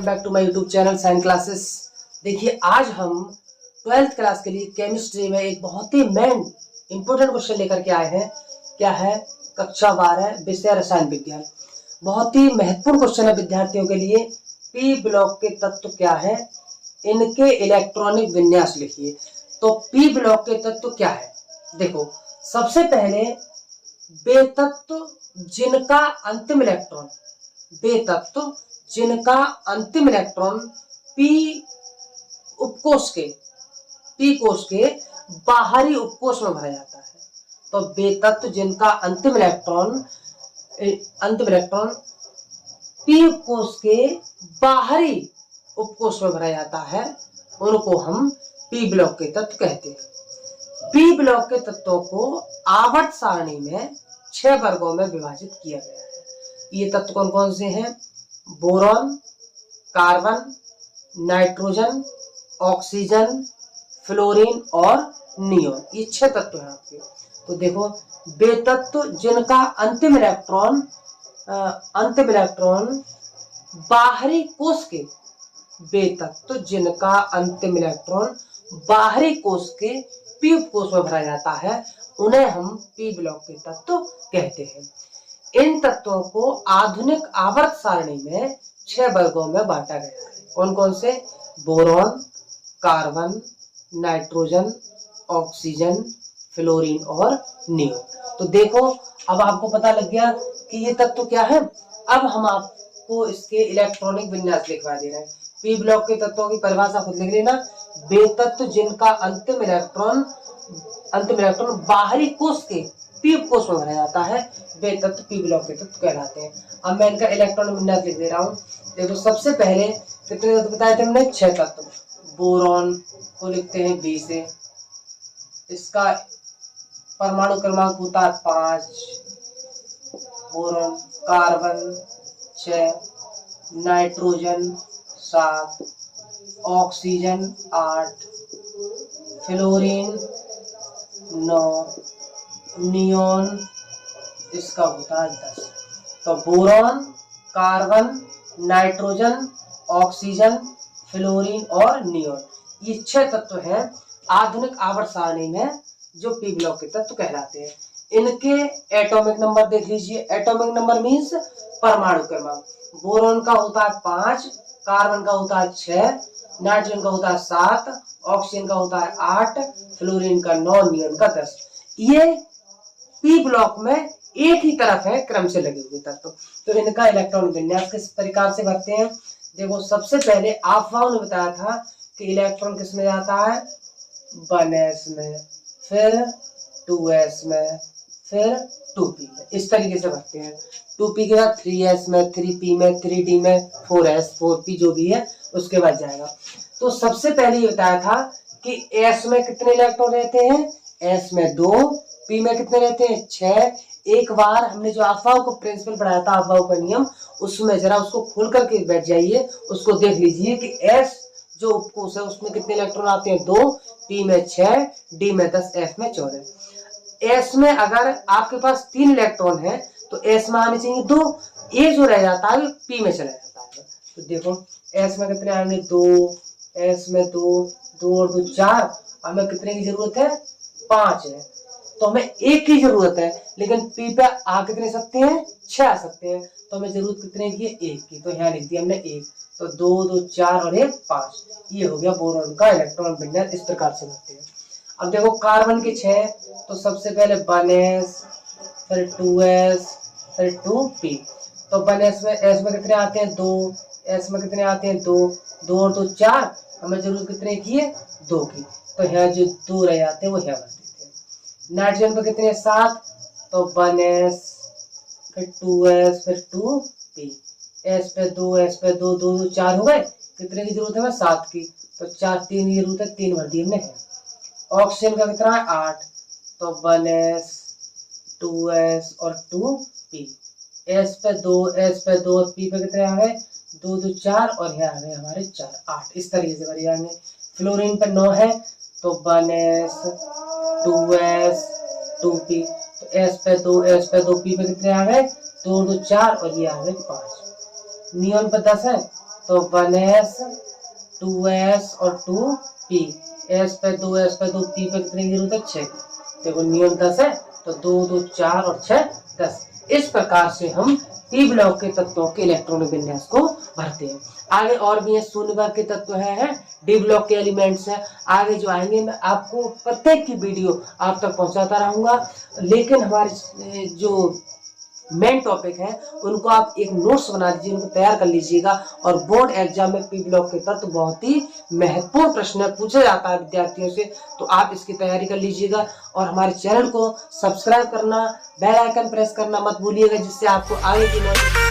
Welcome back to my YouTube channel science classes. देखिए आज हम 12th क्लास के लिए केमिस्ट्री में एक बहुत ही मेन इंपॉर्टेंट क्वेश्चन लेकर के आए हैं। क्या है? कक्षा 12 विषय रसायन विज्ञान। बहुत ही महत्वपूर्ण क्वेश्चन है विद्यार्थियों के लिए। पी ब्लॉक के तत्व क्या है, इनके इलेक्ट्रॉनिक विन्यास लिखिए। तो पी ब्लॉक के तत्व क्या है? देखो, सबसे पहले बेतत्व जिनका अंतिम इलेक्ट्रॉन पी कोश के बाहरी उपकोष में भरा जाता है। तो बेतत्व जिनका अंतिम इलेक्ट्रॉन पी कोश के बाहरी उपकोष में भरा जाता है, उनको हम पी ब्लॉक के तत्व कहते हैं। पी ब्लॉक के तत्वों को आवर्त सारणी में 6 वर्गों में विभाजित किया गया है। ये तत्व कौन कौन से हैं? Boron, carbon, nitrogen, oxygen, fluorine और नियोन। ये 6 तत्व हैं आपके। तो देखो, बेतत्व जिनका अंतिम इलेक्ट्रॉन बाहरी कोश के बेतत्व जिनका अंतिम इलेक्ट्रॉन बाहरी कोश के पी उपकोष में भरा जाता है, उन्हें हम पी ब्लॉक के तत्व कहते हैं। इन तत्वों को आधुनिक आवर्त सारणी में 6 वर्गों में बांटा गया है। कौन कौन से? Boron, carbon, nitrogen, oxygen, fluorine और नियोन। तो देखो, अब आपको पता लग गया कि ये तत्व क्या है। अब हम आपको इसके इलेक्ट्रॉनिक विन्यास लिखवा दे रहे हैं। पी ब्लॉक के तत्वों की परिभाषा खुद लिख लेना। बेतत्व जिनका अंतिम इलेक्ट्रॉन बाहरी कोश के पी कोश में भरा जाता है, बेतत्व पी ब्लॉक के तत्व कहलाते हैं। अब मैं इनका इलेक्ट्रॉन विन्यास लिख दे रहा हूँ। देखो, सबसे पहले कितने तत्व बताए थे हमने? 6 तत्व। बोरॉन को लिखते हैं बी से, इसका परमाणु क्रमांक होता है 5। Boron. Carbon 6, nitrogen 7, oxygen 8, fluorine 9, neon इसका होता है 10। तो boron, carbon, nitrogen, oxygen, fluorine और नियोन, ये 6 तत्व हैं आधुनिक आवर्त सारणी में जो पी ब्लॉक के तत्व कहलाते हैं। इनके एटॉमिक नंबर देख लीजिए। एटॉमिक नंबर मींस परमाणु क्रमांक। बोरॉन का होता है 5, कार्बन का होता है 6, नाइट्रोजन का होता है 7, ऑक्सीजन का होता है 8, फ्लोरीन का 9, नियोन का 10। ये पी ब्लॉक में एक ही तरफ है क्रम से लगे हुए तत्व। तो इनका इलेक्ट्रॉन विन्यास किस प्रकार से भरते हैं? देखो, सबसे पहले अफवाह ने बताया था कि इलेक्ट्रॉन किस में जाता है? 1s में, फिर 2s में, फिर 2p में। इस तरीके से भरते हैं। 2p के बाद 3s में, 3p में, 3d में, 4s, 4p जो भी है उसके बाद जाएगा। तो सबसे पहले ये बताया था कि s में कितने इलेक्ट्रॉन रहते हैं? s में 2, p में कितने रहते हैं? 6। एक बार हमने जो अफवाह को प्रिंसिपल पढ़ाया था, अफवाह का नियम, उसमें जरा उसको खोल करके बैठ जाइए, उसको देख लीजिए कि s जो उपकोष है उसमें कितने इलेक्ट्रॉन आते हैं? 2, p में 6, d में 10, f में 14। s में अगर आपके पास 3 इलेक्ट्रॉन है तो s में आने चाहिए 2, a जो रह जाता है p में चला जाता है। तो देखो, s में कितने आएंगे? 2, s में 2 और 2 4, हमें कितने की जरूरत है? 5 है। तो हमें 1 की जरूरत है, लेकिन p पे आ कितने सकते हैं? 6 आ सकते हैं। तो हमें जरूरत कितने की है? 1 की। तो यहाँ लिख दिया हमने 1। तो 2, 2, 4 और 1 5। ये हो गया बोरॉन का इलेक्ट्रॉन विन्यास। इस प्रकार से भरते हैं। अब देखो, कार्बन के 6, तो सबसे पहले 1s, फिर 2s, फिर 2p। तो 1s में s में कितने आते हैं? 2, s में कितने आते हैं? 2, 2 और 2 4, हमें जरूरत कितने की है? 2 की। तो यहाँ जो 2 रह जाते हैं वो यहाँ भर देते हैं। नाइट्रोजन पे कितने? 7, तो 1s, फिर 2s, फिर 2p। s पे 2, s पे 2, 2, 2 4 हो गए। कितने की जरूरत है? 7 की। तो 4, 3 की जरूरत है, 3 भर दी हमने। ऑक्सीजन का कितना है? 8, तो 1s, 2s और 2p। s पे 2 और p पे कितने आ गए? 2, 2 4 और यहाँ आ गए हमारे 4, 8। इस तरीके से भरे जाएंगे। फ्लोरीन पे 9 है, तो 1s, 2s, 2p। तो s पे 2, p पे कितने आ गए? 2, 2 4 और ये आ गए 5। नियोन पे 10 है, तो 1s 2s और 2p, s पे 2s पे 2 p पे कितने की जरूरत है 6। देखो नियम 10 है तो 2 2 4 और 6 10। इस प्रकार से हम p ब्लॉक के तत्वों के इलेक्ट्रॉनिक विन्यास को भरते हैं। आगे और भी है, शून्य वर्ग के तत्व है डी ब्लॉक के एलिमेंट्स हैं। आगे जो आएंगे मैं आपको प्रत्येक की वीडियो आप तक पहुंचाता रहूंगा, लेकिन हमारे जो मेन टॉपिक है उनको आप एक नोट्स बना दीजिए, उनको तैयार कर लीजिएगा। और बोर्ड एग्जाम में पी ब्लॉक के तत्व बहुत ही महत्वपूर्ण प्रश्न पूछा जाता है विद्यार्थियों से, तो आप इसकी तैयारी कर लीजिएगा। और हमारे चैनल को सब्सक्राइब करना, बेल आइकन प्रेस करना मत भूलिएगा, जिससे आपको आगे की